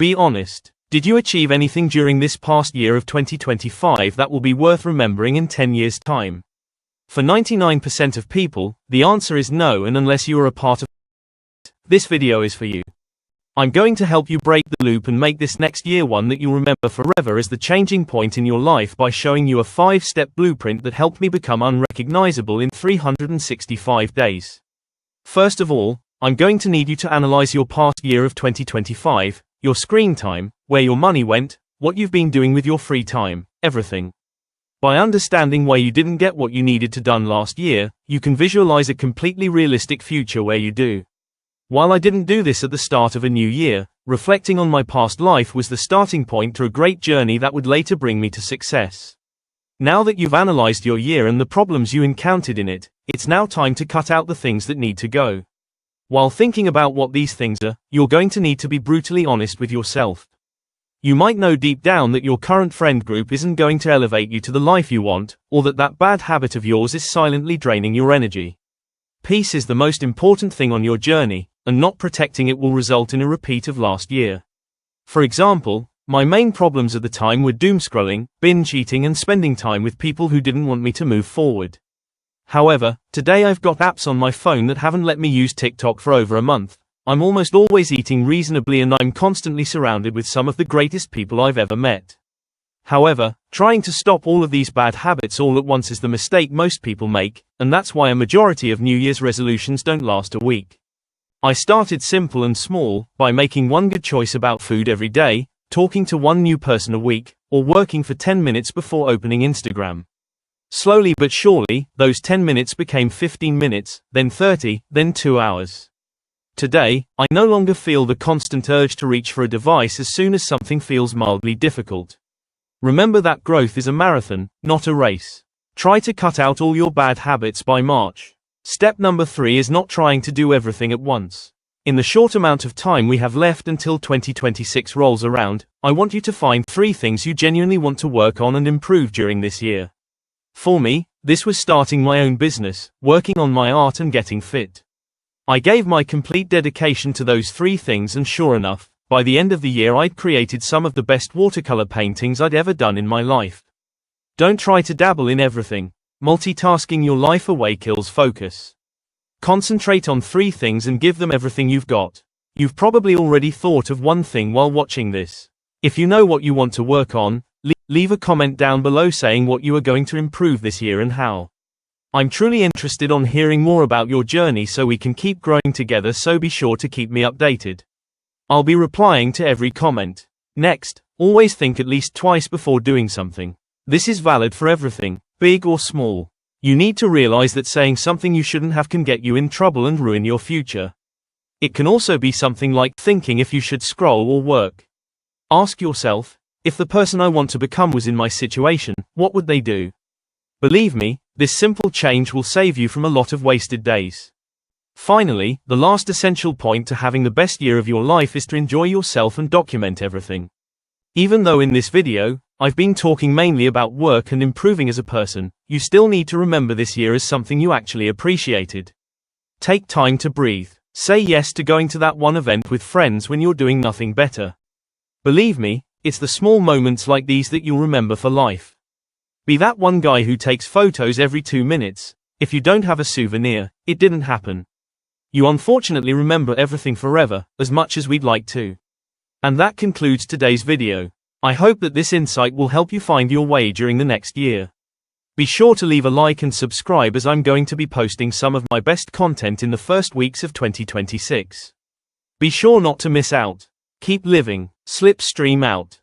Be honest. Did you achieve anything during this past year of 2025 that will be worth remembering in 10 years' time? For 99% of people, the answer is no, and unless you are a part of it, this video is for you. I'm going to help you break the loop and make this next year one that you'll remember forever as the changing point in your life by showing you a 5-step blueprint that helped me become unrecognizable in 365 days. First of all, I'm going to need you to analyze your past year of 2025, your screen time, where your money went, what you've been doing with your free time, everything. By understanding why you didn't get what you needed to done last year, you can visualize a completely realistic future where you do. While I didn't do this at the start of a new year, reflecting on my past life was the starting point to a great journey that would later bring me to success. Now that you've analyzed your year and the problems you encountered in it, it's now time to cut out the things that need to go. While thinking about what these things are, you're going to need to be brutally honest with yourself. You might know deep down that your current friend group isn't going to elevate you to the life you want, or that bad habit of yours is silently draining your energy. Peace is the most important thing on your journey, and not protecting it will result in a repeat of last year. For example, my main problems at the time were doomscrolling, binge eating, and spending time with people who didn't want me to move forward. However, today I've got apps on my phone that haven't let me use TikTok for over a month. I'm almost always eating reasonably, and I'm constantly surrounded with some of the greatest people I've ever met. However, trying to stop all of these bad habits all at once is the mistake most people make, and that's why a majority of New Year's resolutions don't last a week. I started simple and small, by making one good choice about food every day, talking to one new person a week, or working for 10 minutes before opening Instagram. Slowly but surely, those 10 minutes became 15 minutes, then 30, then 2 hours. Today, I no longer feel the constant urge to reach for a device as soon as something feels mildly difficult. Remember that growth is a marathon, not a race. Try to cut out all your bad habits by March. Step number 3 is not trying to do everything at once. In the short amount of time we have left until 2026 rolls around, I want you to find 3 things you genuinely want to work on and improve during this year. For me, this was starting my own business, working on my art, and getting fit. I gave my complete dedication to those 3 things, and sure enough, by the end of the year I'd created some of the best watercolor paintings I'd ever done in my life. Don't try to dabble in everything. Multitasking your life away kills focus. Concentrate on 3 things and give them everything you've got. You've probably already thought of one thing while watching this. If you know what you want to work on, leave a comment down below saying what you are going to improve this year and how. I'm truly interested on hearing more about your journey so we can keep growing together, so be sure to keep me updated. I'll be replying to every comment. Next, always think at least twice before doing something. This is valid for everything, big or small. You need to realize that saying something you shouldn't have can get you in trouble and ruin your future. It can also be something like thinking if you should scroll or work. Ask yourself, if the person I want to become was in my situation, what would they do? Believe me, this simple change will save you from a lot of wasted days. Finally, the last essential point to having the best year of your life is to enjoy yourself and document everything. Even though in this video, I've been talking mainly about work and improving as a person, you still need to remember this year as something you actually appreciated. Take time to breathe. Say yes to going to that one event with friends when you're doing nothing better. Believe me, it's the small moments like these that you'll remember for life. Be that one guy who takes photos every 2 minutes. If you don't have a souvenir, it didn't happen. You unfortunately remember everything forever, as much as we'd like to. And that concludes today's video. I hope that this insight will help you find your way during the next year. Be sure to leave a like and subscribe, as I'm going to be posting some of my best content in the first weeks of 2026. Be sure not to miss out. Keep living. Slipstream out.